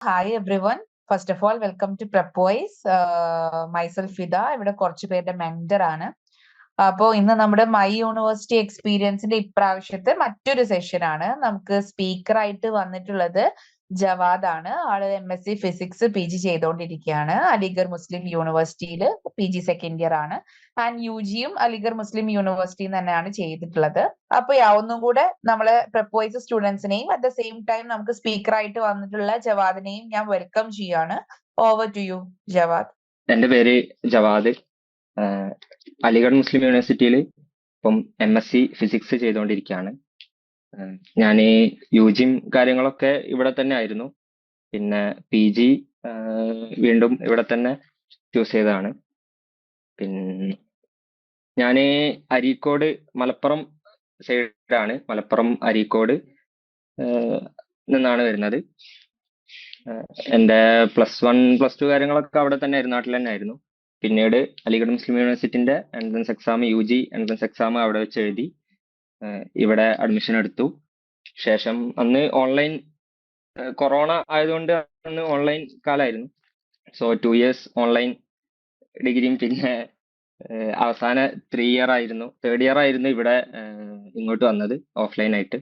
Hi everyone. First of all, welcome to Prepwise. Myself Fida. ഇവിടെ കുറച്ച് പേരുടെ mentor ആണ്. അപ്പോൾ ഇന്ന് നമ്മുടെ മൈ യൂണിവേഴ്സിറ്റി എക്സ്പീരിയൻസിന്റെ ഇപ്രാവശ്യത്തെ മറ്റൊരു സെഷൻ ആണ്. നമുക്ക് സ്പീക്കർ ആയിട്ട് വന്നിട്ടുള്ളത് ജവാദ് ആണ്. ആള് MSc ഫിസിക്സ് PG ചെയ്തുകൊണ്ടിരിക്കുകയാണ്. അലിഗർ മുസ്ലിം യൂണിവേഴ്സിറ്റിയിൽ PG സെക്കൻഡ് ഇയർ ആണ്. ആൻഡ് UGയും അലിഗർ മുസ്ലിം യൂണിവേഴ്സിറ്റിയിൽ തന്നെയാണ് ചെയ്തിട്ടുള്ളത്. അപ്പൊ ഒന്നും കൂടെ നമ്മളെ പ്രപ്പോയ്സ് സ്റ്റുഡൻസിനെയും അറ്റ് ദ സെയിം ടൈം നമുക്ക് സ്പീക്കർ ആയിട്ട് വന്നിട്ടുള്ള ജവാദിനെയും ഞാൻ വെൽക്കം ചെയ്യാണ്. Over to you Jawad. എൻ്റെ പേര് ജവാദ്. അലിഗഡ് മുസ്ലിം യൂണിവേഴ്സിറ്റിയിൽ ഇപ്പം MSc ഫിസിക്സ് ചെയ്തുകൊണ്ടിരിക്കുകയാണ്. ഞാൻ യുജിയും കാര്യങ്ങളൊക്കെ ഇവിടെ തന്നെ ആയിരുന്നു. പിന്നെ PG വീണ്ടും ഇവിടെ തന്നെ ചൂസ് ചെയ്തതാണ്. പിന്നെ ഞാൻ അരീക്കോട് മലപ്പുറം സൈഡാണ്. മലപ്പുറം അരീക്കോട് നിന്നാണ് വരുന്നത്. എൻ്റെ +1 +2 കാര്യങ്ങളൊക്കെ അവിടെ തന്നെ ആയിരുന്നു, നാട്ടിൽ തന്നെ ആയിരുന്നു. പിന്നീട് അലിഗഡ് മുസ്ലിം യൂണിവേഴ്സിറ്റിന്റെ entrance exam, UG entrance exam അവിടെ വെച്ച് എഴുതി ഇവിടെ അഡ്മിഷൻ എടുത്തു. ശേഷം അന്ന് ഓൺലൈൻ, കൊറോണ ആയതുകൊണ്ട് അന്ന് ഓൺലൈൻ കാലമായിരുന്നു. സോ 2 ഇയേഴ്സ് ഓൺലൈൻ ഡിഗ്രിയും പിന്നെ അവസാന 3 ഇയർ ആയിരുന്നു, 3rd ഇയർ ആയിരുന്നു ഇവിടെ ഇങ്ങോട്ട് വന്നത് ഓഫ്ലൈൻ ആയിട്ട്.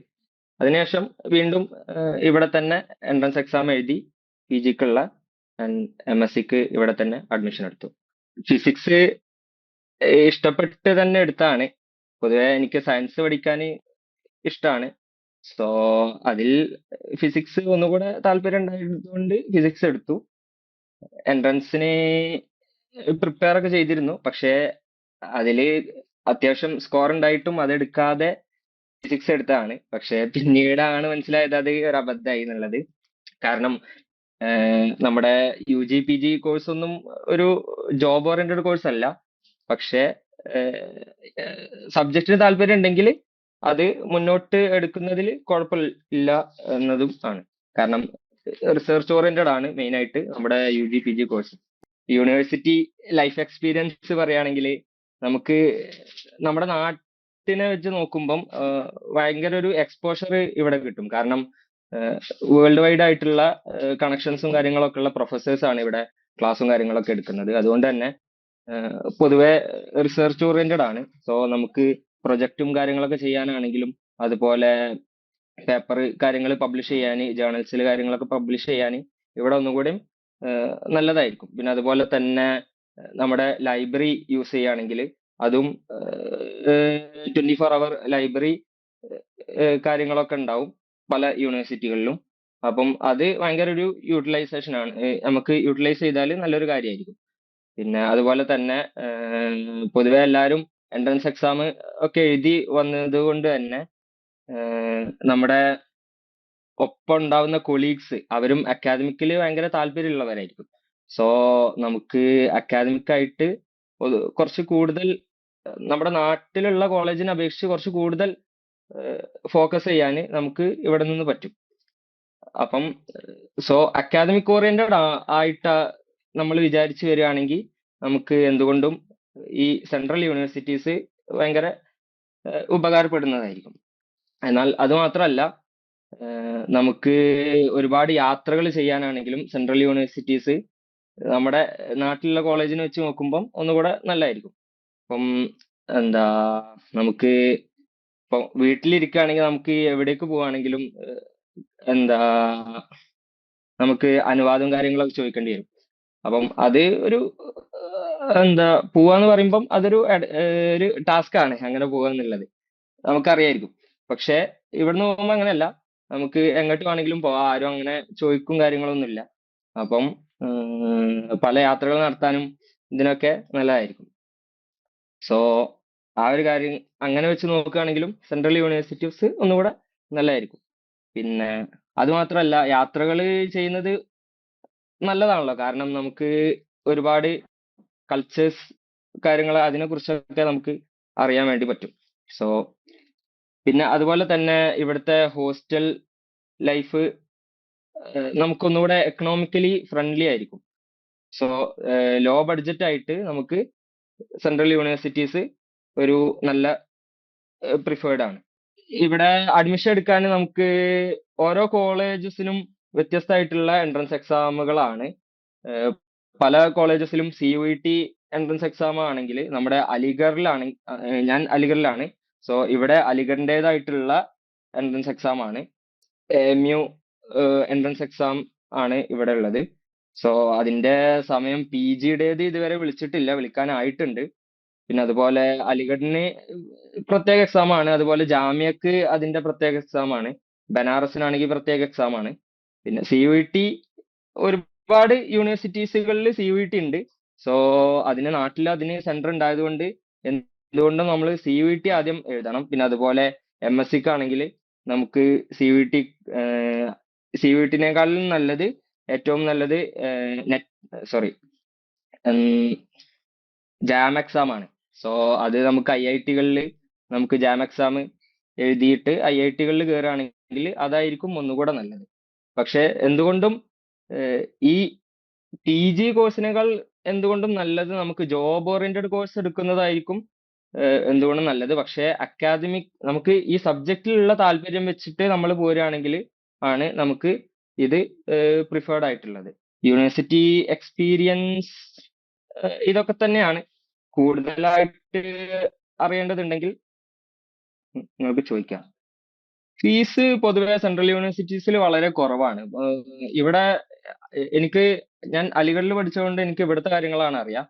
അതിനുശേഷം വീണ്ടും ഇവിടെ തന്നെ എൻട്രൻസ് എക്സാം എഴുതി PGക്കുള്ള MScക്ക് ഇവിടെ തന്നെ അഡ്മിഷൻ എടുത്തു. ഫിസിക്സ് ഇഷ്ടപ്പെട്ട് തന്നെ എടുത്താണ്. പൊതുവെ എനിക്ക് സയൻസ് പഠിക്കാൻ ഇഷ്ടമാണ്. സോ അതിൽ ഫിസിക്സ് ഒന്നുകൂടെ താല്പര്യം ഉണ്ടായതുകൊണ്ട് ഫിസിക്സ് എടുത്തു. എൻട്രൻസിന് പ്രിപ്പയർ ഒക്കെ ചെയ്തിരുന്നു, പക്ഷേ അതില് അത്യാവശ്യം സ്കോർ ഉണ്ടായിട്ടും അതെടുക്കാതെ ഫിസിക്സ് എടുത്തതാണ്. പക്ഷെ പിന്നീടാണ് മനസ്സിലായത് അത് ഒരു അബദ്ധമായി എന്നുള്ളത്. കാരണം നമ്മുടെ UG PG കോഴ്സ് ഒന്നും ഒരു ജോബ് ഓറിയന്റഡ് കോഴ്സ് അല്ല. പക്ഷെ സബ്ജക്റ്റിന് താല്പര്യം ഉണ്ടെങ്കിൽ അത് മുന്നോട്ട് എടുക്കുന്നതിൽ കുഴപ്പമില്ല എന്നതും ആണ്. കാരണം റിസർച്ച് ഓറിയന്റഡ് ആണ് മെയിൻ ആയിട്ട് നമ്മുടെ UG PG course. University life experience പറയുകയാണെങ്കിൽ നമുക്ക് നമ്മുടെ നാട്ടിനെ വെച്ച് നോക്കുമ്പം ഭയങ്കര ഒരു എക്സ്പോഷർ ഇവിടെ കിട്ടും. കാരണം വേൾഡ് വൈഡ് ആയിട്ടുള്ള കണക്ഷൻസും കാര്യങ്ങളൊക്കെ ഉള്ള പ്രൊഫസേഴ്സ് ആണ് ഇവിടെ ക്ലാസ്സും കാര്യങ്ങളൊക്കെ എടുക്കുന്നത്. അതുകൊണ്ട് തന്നെ പൊതുവെ റിസർച്ച് ഓറിയന്റഡ് ആണ്. സോ നമുക്ക് പ്രൊജക്റ്റും കാര്യങ്ങളൊക്കെ ചെയ്യാനാണെങ്കിലും അതുപോലെ പേപ്പർ കാര്യങ്ങൾ പബ്ലിഷ് ചെയ്യാൻ, ജേർണൽസിൽ കാര്യങ്ങളൊക്കെ പബ്ലിഷ് ചെയ്യാൻ ഇവിടെ ഒന്നുകൂടി നല്ലതായിരിക്കും. പിന്നെ അതുപോലെ തന്നെ നമ്മുടെ ലൈബ്രറി യൂസ് ചെയ്യുകയാണെങ്കിൽ അതും 24 അവർ ലൈബ്രറി കാര്യങ്ങളൊക്കെ ഉണ്ടാവും പല യൂണിവേഴ്സിറ്റികളിലും. അപ്പം അത് ഭയങ്കര ഒരു യൂട്ടിലൈസേഷൻ ആണ്. നമുക്ക് യൂട്ടിലൈസ് ചെയ്താൽ നല്ലൊരു കാര്യമായിരിക്കും. പിന്നെ അതുപോലെ തന്നെ പൊതുവെ എല്ലാവരും എൻട്രൻസ് എക്സാം ഒക്കെ എഴുതി വന്നത് കൊണ്ട് തന്നെ നമ്മുടെ ഒപ്പം ഉണ്ടാവുന്ന കൊളീഗ്സ് അവരും അക്കാദമിക്കലി ഭയങ്കര താല്പര്യമുള്ളവരായിരിക്കും. സോ നമുക്ക് അക്കാദമിക് ആയിട്ട് കുറച്ച് കൂടുതൽ നമ്മുടെ നാട്ടിലുള്ള കോളേജിനെ അപേക്ഷിച്ച് കുറച്ച് കൂടുതൽ ഫോക്കസ് ചെയ്യാൻ നമുക്ക് ഇവിടെ നിന്ന് പറ്റും. അപ്പം സോ അക്കാദമിക് ഓറിയന്റഡ് ആയിട്ട് നമ്മൾ വിചാരിച്ചു വരികയാണെങ്കിൽ നമുക്ക് എന്തുകൊണ്ടും ഈ സെൻട്രൽ യൂണിവേഴ്സിറ്റീസ് ഭയങ്കര ഉപകാരപ്പെടുന്നതായിരിക്കും. എന്നാൽ അത് മാത്രമല്ല, നമുക്ക് ഒരുപാട് യാത്രകൾ ചെയ്യാനാണെങ്കിലും സെൻട്രൽ യൂണിവേഴ്സിറ്റീസ് നമ്മുടെ നാട്ടിലുള്ള കോളേജിനെ വെച്ച് നോക്കുമ്പം ഒന്നുകൂടെ നല്ലതായിരിക്കും. ഇപ്പം എന്താ, നമുക്ക് ഇപ്പം വീട്ടിലിരിക്കുകയാണെങ്കിൽ നമുക്ക് എവിടേക്ക് പോവുകയാണെങ്കിലും എന്താ നമുക്ക് അനുവാദം കാര്യങ്ങളൊക്കെ ചോദിക്കേണ്ടി വരും. അപ്പം അത് ഒരു എന്താ പോവാന്ന് പറയുമ്പം അതൊരു ഒരു ടാസ്ക് ആണ് അങ്ങനെ പോവാന്നുള്ളത്, നമുക്കറിയായിരിക്കും. പക്ഷെ ഇവിടുന്ന് പോകുമ്പോൾ അങ്ങനെയല്ല, നമുക്ക് എങ്ങോട്ട് വേണമെങ്കിലും പോവാം, ആരും അങ്ങനെ ചോദിക്കും കാര്യങ്ങളൊന്നുമില്ല. അപ്പം പല യാത്രകൾ നടത്താനും ഇതിനൊക്കെ നല്ലതായിരിക്കും. സോ ആ ഒരു കാര്യം അങ്ങനെ വെച്ച് നോക്കുകയാണെങ്കിലും സെൻട്രൽ യൂണിവേഴ്സിറ്റീസ് ഒന്നുകൂടെ നല്ലതായിരിക്കും. പിന്നെ അത് മാത്രമല്ല, യാത്രകൾ ചെയ്യുന്നത് നല്ലതാണല്ലോ. കാരണം നമുക്ക് ഒരുപാട് കൾച്ചേഴ്സ് കാര്യങ്ങൾ അതിനെ കുറിച്ചൊക്കെ നമുക്ക് അറിയാൻ വേണ്ടി പറ്റും. സോ പിന്നെ അതുപോലെ തന്നെ ഇവിടുത്തെ ഹോസ്റ്റൽ ലൈഫ് നമുക്കൊന്നുകൂടെ എക്കണോമിക്കലി ഫ്രണ്ട്ലി ആയിരിക്കും. സോ ലോ ബഡ്ജറ്റ് ആയിട്ട് നമുക്ക് സെൻട്രൽ യൂണിവേഴ്സിറ്റീസ് ഒരു നല്ല പ്രിഫേർഡ് ആണ്. ഇവിടെ അഡ്മിഷൻ എടുക്കാൻ നമുക്ക് ഓരോ കോളേജസിനും വ്യത്യസ്തമായിട്ടുള്ള എൻട്രൻസ് എക്സാമുകളാണ്. ഏഹ് പല കോളേജസിലും CUET എൻട്രൻസ് എക്സാം ആണെങ്കിൽ നമ്മുടെ അലിഗറിലാണ്, ഞാൻ അലിഗറിലാണ്. സോ ഇവിടെ അലിഗറിൻ്റെതായിട്ടുള്ള എൻട്രൻസ് എക്സാം ആണ്. AMU എൻട്രൻസ് എക്സാം ആണ് ഇവിടെ ഉള്ളത്. സോ അതിന്റെ സമയം PGയുടേത് ഇതുവരെ വിളിച്ചിട്ടില്ല, വിളിക്കാനായിട്ടുണ്ട്. പിന്നെ അതുപോലെ അലിഗഡിന് പ്രത്യേക എക്സാം ആണ്. അതുപോലെ ജാമ്യക്ക് അതിന്റെ പ്രത്യേക എക്സാം ആണ്. ബനാറസിനാണെങ്കിൽ പ്രത്യേക എക്സാം ആണ്. പിന്നെ CUET ഒരുപാട് യൂണിവേഴ്സിറ്റീസുകളിൽ CUET ഉണ്ട്. സോ നാട്ടിൽ അതിന് സെന്റർ ഉണ്ടായത് കൊണ്ട് എന്തുകൊണ്ടും നമ്മൾ CUET ആദ്യം എഴുതണം. പിന്നെ അതുപോലെ MSCക്ക് ആണെങ്കിൽ നമുക്ക് CUET CUETനേക്കാളും നല്ലത്, ഏറ്റവും നല്ലത് ജാം എക്സാം ആണ്. സോ അത് നമുക്ക് IITകളിൽ നമുക്ക് ജാം എക്സാം എഴുതിയിട്ട് IITകളിൽ കയറുകയാണെങ്കിൽ അതായിരിക്കും ഒന്നുകൂടെ നല്ലത്. പക്ഷെ എന്തുകൊണ്ടും ഈ PG കോഴ്സിനേക്കാൾ എന്തുകൊണ്ടും നല്ലത് നമുക്ക് ജോബ് ഓറിയന്റഡ് കോഴ്സ് എടുക്കുന്നതായിരിക്കും എന്തുകൊണ്ടും നല്ലത്. പക്ഷെ നമുക്ക് ഈ സബ്ജക്റ്റിലുള്ള താല്പര്യം വെച്ചിട്ട് നമ്മൾ പോരുകയാണെങ്കിൽ ആണ് നമുക്ക് ഇത് പ്രിഫേർഡ് ആയിട്ടുള്ളത്. യൂണിവേഴ്സിറ്റി എക്സ്പീരിയൻസ് ഇതൊക്കെ തന്നെയാണ്. കൂടുതലായിട്ട് അറിയേണ്ടതുണ്ടെങ്കിൽ നിങ്ങൾക്ക് ചോദിക്കാം. ഫീസ് പൊതുവെ സെൻട്രൽ യൂണിവേഴ്സിറ്റീസിൽ വളരെ കുറവാണ്. ഇവിടെ ഞാൻ അലിഗഡിൽ പഠിച്ചതുകൊണ്ട് എനിക്ക് ഇവിടുത്തെ കാര്യങ്ങളാണ് അറിയാം.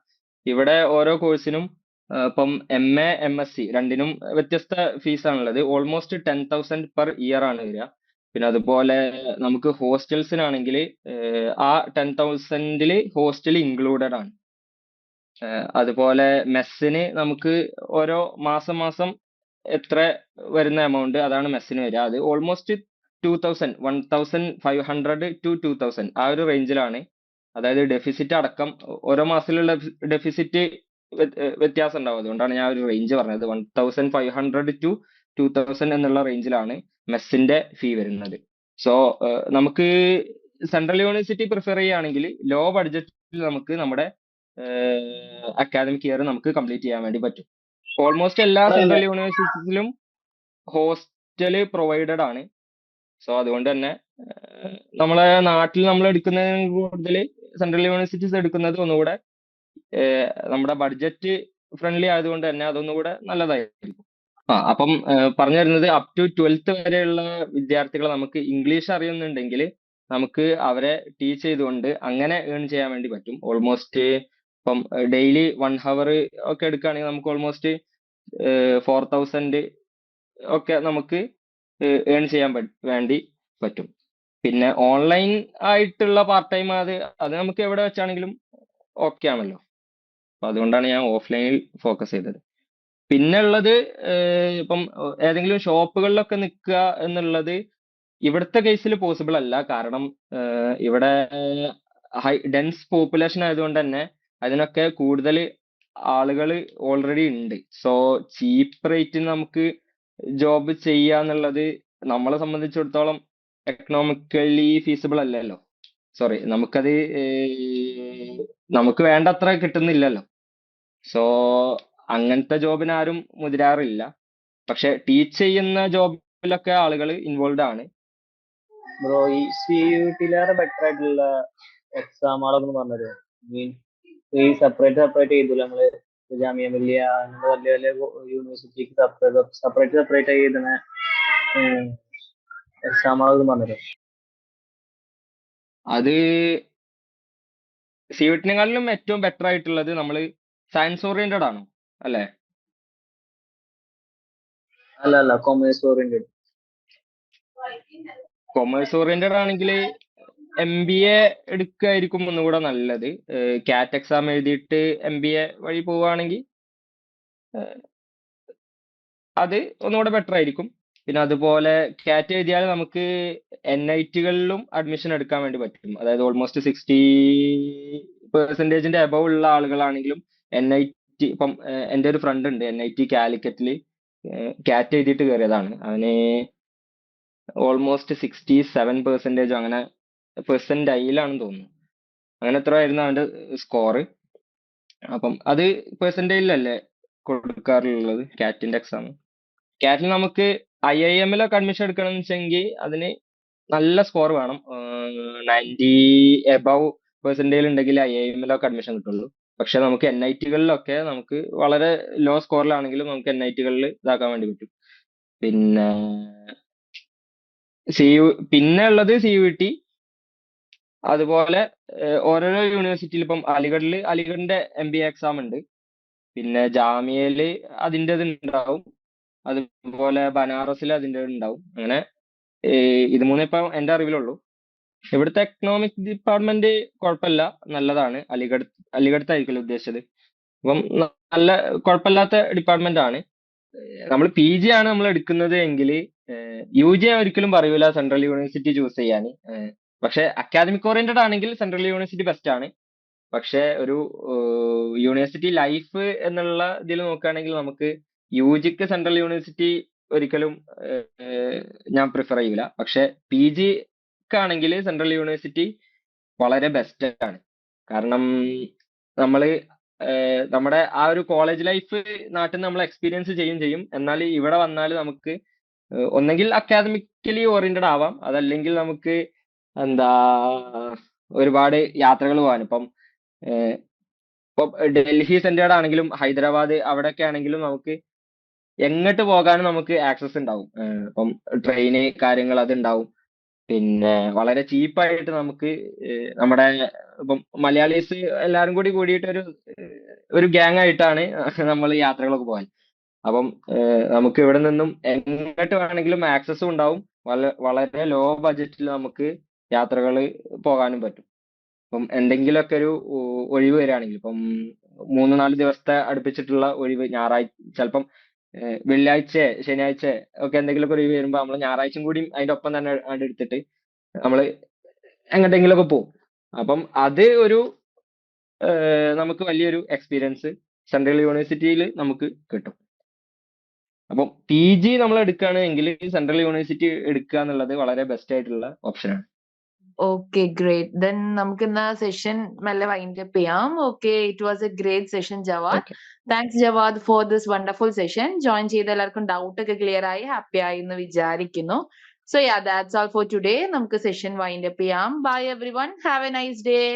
ഇവിടെ ഓരോ കോഴ്സിനും ഇപ്പം MA MSc രണ്ടിനും വ്യത്യസ്ത ഫീസാണുള്ളത്. ഓൾമോസ്റ്റ് 10,000 പെർ ഇയർ ആണ് വരിക. പിന്നെ അതുപോലെ നമുക്ക് ഹോസ്റ്റൽസിനാണെങ്കിൽ ആ 10,000-ൽ ഹോസ്റ്റൽ ഇൻക്ലൂഡഡ് ആണ്. അതുപോലെ മെസ്സിന് നമുക്ക് ഓരോ മാസം മാസം എത്ര വരുന്ന എമൗണ്ട് അതാണ് മെസ്സിന് വരിക. അത് ഓൾമോസ്റ്റ് 1,500 to 2,000 ആ ഒരു റേഞ്ചിലാണ്. അതായത് ഡെഫിസിറ്റ് അടക്കം ഓരോ മാസത്തിലുള്ള ഡെഫിസിറ്റ് വ്യത്യാസം ഉണ്ടാവും. അതുകൊണ്ടാണ് ഞാൻ ഒരു റേഞ്ച് പറഞ്ഞത്. 1,500 to 2,000 എന്നുള്ള റേഞ്ചിലാണ് മെസ്സിന്റെ ഫീ വരുന്നത്. സോ നമുക്ക് സെൻട്രൽ യൂണിവേഴ്സിറ്റി പ്രിഫർ ചെയ്യുകയാണെങ്കിൽ ലോ ബഡ്ജറ്റിൽ നമുക്ക് നമ്മുടെ അക്കാദമിക് ഇയർ നമുക്ക് കംപ്ലീറ്റ് ചെയ്യാൻ വേണ്ടി പറ്റും. ഓൾമോസ്റ്റ് എല്ലാ സെൻട്രൽ യൂണിവേഴ്സിറ്റീസിലും ഹോസ്റ്റല് പ്രൊവൈഡഡ് ആണ്. സോ അതുകൊണ്ട് തന്നെ നമ്മളെ നാട്ടിൽ നമ്മൾ എടുക്കുന്നതിന് കൂടുതൽ സെൻട്രൽ യൂണിവേഴ്സിറ്റീസ് എടുക്കുന്നത് ഒന്നുകൂടെ നമ്മുടെ ബഡ്ജറ്റ് ഫ്രണ്ട്ലി ആയതുകൊണ്ട് തന്നെ അതൊന്നുകൂടെ നല്ലതായിരിക്കും. അപ്പം പറഞ്ഞു വരുന്നത് അപ് ടു 12th വരെയുള്ള വിദ്യാർത്ഥികളെ നമുക്ക് ഇംഗ്ലീഷ് അറിയുന്നുണ്ടെങ്കിൽ നമുക്ക് അവരെ ടീച്ച് ചെയ്തുകൊണ്ട് അങ്ങനെ ഏൺ ചെയ്യാൻ വേണ്ടി പറ്റും. ഓൾമോസ്റ്റ് ഇപ്പം ഡെയിലി 1 hour ഒക്കെ എടുക്കുകയാണെങ്കിൽ നമുക്ക് ഓൾമോസ്റ്റ് 4,000 ഒക്കെ നമുക്ക് ഏൺ ചെയ്യാൻ വേണ്ടി പറ്റും. പിന്നെ ഓൺലൈൻ ആയിട്ടുള്ള പാർട്ട് ടൈം അത് നമുക്ക് എവിടെ വെച്ചാണെങ്കിലും ഓക്കെ ആണല്ലോ. അപ്പൊ അതുകൊണ്ടാണ് ഞാൻ ഓഫ്ലൈനിൽ ഫോക്കസ് ചെയ്തത്. പിന്നെ ഉള്ളത് ഇപ്പം ഏതെങ്കിലും ഷോപ്പുകളിലൊക്കെ നിൽക്കുക എന്നുള്ളത് ഇവിടുത്തെ കേസിൽ പോസിബിൾ അല്ല. കാരണം ഇവിടെ ഡെൻസ് പോപ്പുലേഷൻ ആയതുകൊണ്ട് തന്നെ അതിനൊക്കെ കൂടുതൽ ആളുകൾ ഓൾറെഡി ഉണ്ട്. സോ ചീപ്പ് റേറ്റിന് നമുക്ക് ജോബ് ചെയ്യാന്നുള്ളത് നമ്മളെ സംബന്ധിച്ചിടത്തോളം എക്കണോമിക്കലി ഫീസിബിൾ അല്ലല്ലോ. സോറി, നമുക്ക് വേണ്ടത്ര കിട്ടുന്നില്ലല്ലോ. സോ അങ്ങനത്തെ ജോബിന് ആരും മുതിരാറില്ല. പക്ഷെ ടീച്ച് ചെയ്യുന്ന ജോബിലൊക്കെ ആളുകൾ ഇൻവോൾവ് ആണ്. ബ്രോ, ഈ CUET-ലേറെ ബെറ്റർ ആയിട്ടുള്ള എക്സാമുകളൊക്കെ പറഞ്ഞത് മീൻ ഈ സെപ്പറേറ്റ് ചെയ്തില്ല നമ്മള് ജാമിയ മില്ലിയ അങ്ങനത്തെ വലിയ വലിയ യൂണിവേഴ്സിറ്റിക്ക് സെപ്പറേറ്റ് എഴുതുന്ന എക്സാമുകളൊക്കെ പറഞ്ഞത്. അത് CUET-നെക്കാളിലും ഏറ്റവും ബെറ്റർ ആയിട്ടുള്ളത് നമ്മൾ സയൻസ് ഓറിയന്റഡ് ആണോ അല്ലെ? അല്ല, കൊമേഴ്സ് ഓറിയന്റഡ്. കൊമേഴ്സ് ഓറിയന്റഡ് ആണെങ്കിൽ MBA എടുക്കുകയായിരിക്കും ഒന്നുകൂടെ നല്ലത്. CAT എക്സാം എഴുതിയിട്ട് MBA വഴി പോവുകയാണെങ്കിൽ അത് ഒന്നുകൂടെ ബെറ്റർ ആയിരിക്കും. പിന്നെ അതുപോലെ CAT എഴുതിയാൽ നമുക്ക് NIT-കളിലും അഡ്മിഷൻ എടുക്കാൻ വേണ്ടി പറ്റും. അതായത് ഓൾമോസ്റ്റ് 60% അബവ് ഉള്ള ആളുകളാണെങ്കിലും NIT, ഇപ്പം എൻ്റെ ഒരു ഫ്രണ്ട് ഉണ്ട് NIT കാലിക്കറ്റിൽ CAT എഴുതിയിട്ട് കയറിയതാണ്. അവന് ഓൾമോസ്റ്റ് 67% അങ്ങനെ പെർസെന്റൈലാണെന്ന് തോന്നുന്നു. അങ്ങനെ എത്ര ആയിരുന്നു അവന്റെ സ്കോർ. അപ്പം അത് പെർസെന്റൈലല്ലേ കൊടുക്കാറുള്ളത് CAT-ന്റെ എക്സാം. CAT-ൽ നമുക്ക് IIM-ലൊക്കെ അഡ്മിഷൻ എടുക്കണം എന്ന് വെച്ചെങ്കിൽ അതിന് നല്ല സ്കോർ വേണം. 90 എബവ് പെർസെന്റേജ് ഉണ്ടെങ്കിൽ IIM-ലൊക്കെ അഡ്മിഷൻ കിട്ടുള്ളൂ. പക്ഷെ നമുക്ക് NIT-കളിലൊക്കെ നമുക്ക് വളരെ ലോ സ്കോറിലാണെങ്കിലും നമുക്ക് NIT-കളിൽ ഇതാക്കാൻ വേണ്ടി പറ്റും. പിന്നെ പിന്നെ ഉള്ളത് CUET. അതുപോലെ ഓരോരോ യൂണിവേഴ്സിറ്റിയിൽ ഇപ്പം അലിഗഡിന്റെ MBA എക്സാം ഉണ്ട്. പിന്നെ ജാമിയയില് അതിൻ്റെത് ഉണ്ടാവും. അതുപോലെ ബനാറസിൽ അതിൻ്റെ ഉണ്ടാവും. അങ്ങനെ ഇത് മൂന്നേ ഇപ്പം എന്റെ അറിവിലുള്ളൂ. ഇവിടുത്തെ എക്കണോമിക് ഡിപ്പാർട്ട്മെന്റ് കുഴപ്പമില്ല, നല്ലതാണ്. അലിഗഡത്തായിരിക്കുമല്ലോ ഉദ്ദേശിച്ചത്. അപ്പം നല്ല കുഴപ്പമില്ലാത്ത ഡിപ്പാർട്ട്മെന്റ് ആണ്. നമ്മൾ PG ആണ് നമ്മൾ എടുക്കുന്നത് എങ്കിൽ UG ഞാൻ ഒരിക്കലും പറയൂല സെൻട്രൽ യൂണിവേഴ്സിറ്റി ചൂസ് ചെയ്യാൻ. പക്ഷെ അക്കാദമിക് ഓറിയന്റഡ് ആണെങ്കിൽ സെൻട്രൽ യൂണിവേഴ്സിറ്റി ബെസ്റ്റ് ആണ്. പക്ഷെ ഒരു യൂണിവേഴ്സിറ്റി ലൈഫ് എന്നുള്ള ഇതിൽ നോക്കുകയാണെങ്കിൽ നമുക്ക് UGക്ക് സെൻട്രൽ യൂണിവേഴ്സിറ്റി ഒരിക്കലും ഞാൻ പ്രിഫർ ചെയ്യൂല. പക്ഷെ PGക്കാണെങ്കിൽ സെൻട്രൽ യൂണിവേഴ്സിറ്റി വളരെ ബെസ്റ്റ് ആണ്. കാരണം നമ്മള് നമ്മുടെ ആ ഒരു കോളേജ് ലൈഫ് നാട്ടിൽ നിന്ന് നമ്മൾ എക്സ്പീരിയൻസ് ചെയ്യും. എന്നാൽ ഇവിടെ വന്നാൽ നമുക്ക് ഒന്നെങ്കിൽ അക്കാദമിക്കലി ഓറിയന്റഡ് ആവാം, അതല്ലെങ്കിൽ നമുക്ക് എന്താ ഒരുപാട് യാത്രകൾ പോകാൻ. ഇപ്പം ഡൽഹി സെന്റേർഡ് ആണെങ്കിലും ഹൈദരാബാദ് അവിടെയൊക്കെ ആണെങ്കിലും നമുക്ക് എങ്ങോട്ട് പോകാനും നമുക്ക് ആക്സസ് ഉണ്ടാവും. ഇപ്പം ട്രെയിന് കാര്യങ്ങൾ അതുണ്ടാവും. പിന്നെ വളരെ ചീപ്പായിട്ട് നമുക്ക് നമ്മുടെ ഇപ്പം മലയാളീസ് എല്ലാവരും കൂടിയിട്ട് ഒരു ഗ്യാങ് ആയിട്ടാണ് നമ്മൾ യാത്രകളൊക്കെ പോകാൻ. അപ്പം നമുക്ക് ഇവിടെ നിന്നും എങ്ങോട്ട് വേണമെങ്കിലും ആക്സസും ഉണ്ടാവും. വളരെ ലോ ബഡ്ജറ്റിൽ നമുക്ക് യാത്രകൾ പോകാനും പറ്റും. ഇപ്പം എന്തെങ്കിലുമൊക്കെ ഒരു ഒഴിവ് വരികയാണെങ്കിൽ ഇപ്പം 3-4 ദിവസത്തെ അടുപ്പിച്ചിട്ടുള്ള ഒഴിവ്, ഞായറാഴ്ച ചിലപ്പം വെള്ളിയാഴ്ച ശനിയാഴ്ച ഒക്കെ എന്തെങ്കിലുമൊക്കെ ഒഴിവ് വരുമ്പോൾ നമ്മൾ ഞായറാഴ്ചയും കൂടി അതിന്റെ ഒപ്പം തന്നെ എടുത്തിട്ട് നമ്മൾ എങ്ങോട്ടെങ്കിലുമൊക്കെ പോകും. അപ്പം അത് ഒരു നമുക്ക് വലിയൊരു എക്സ്പീരിയൻസ് സെൻട്രൽ യൂണിവേഴ്സിറ്റിയിൽ നമുക്ക് കിട്ടും. അപ്പം PG നമ്മൾ എടുക്കുകയാണെങ്കിൽ സെൻട്രൽ യൂണിവേഴ്സിറ്റി എടുക്കുക എന്നുള്ളത് വളരെ ബെസ്റ്റ് ആയിട്ടുള്ള ഓപ്ഷനാണ്. Okay, great. Then നമുക്ക് ഇന്ന് സെഷൻ മെല്ലെ വൈൻഡ് അപ്പ് ചെയ്യാം. Okay, it was a great session, Jawad. Okay. Thanks, Jawad, for this wonderful session. Join ചെയ്ത എല്ലാവർക്കും ഡൗട്ട് ഒക്കെ ക്ലിയർ ആയി ഹാപ്പി ആയി എന്ന് വിചാരിക്കുന്നു. So yeah, that's all for today. നമുക്ക് സെഷൻ വൈൻഡ് അപ്പ് ചെയ്യാം. Bye everyone. Have a nice day.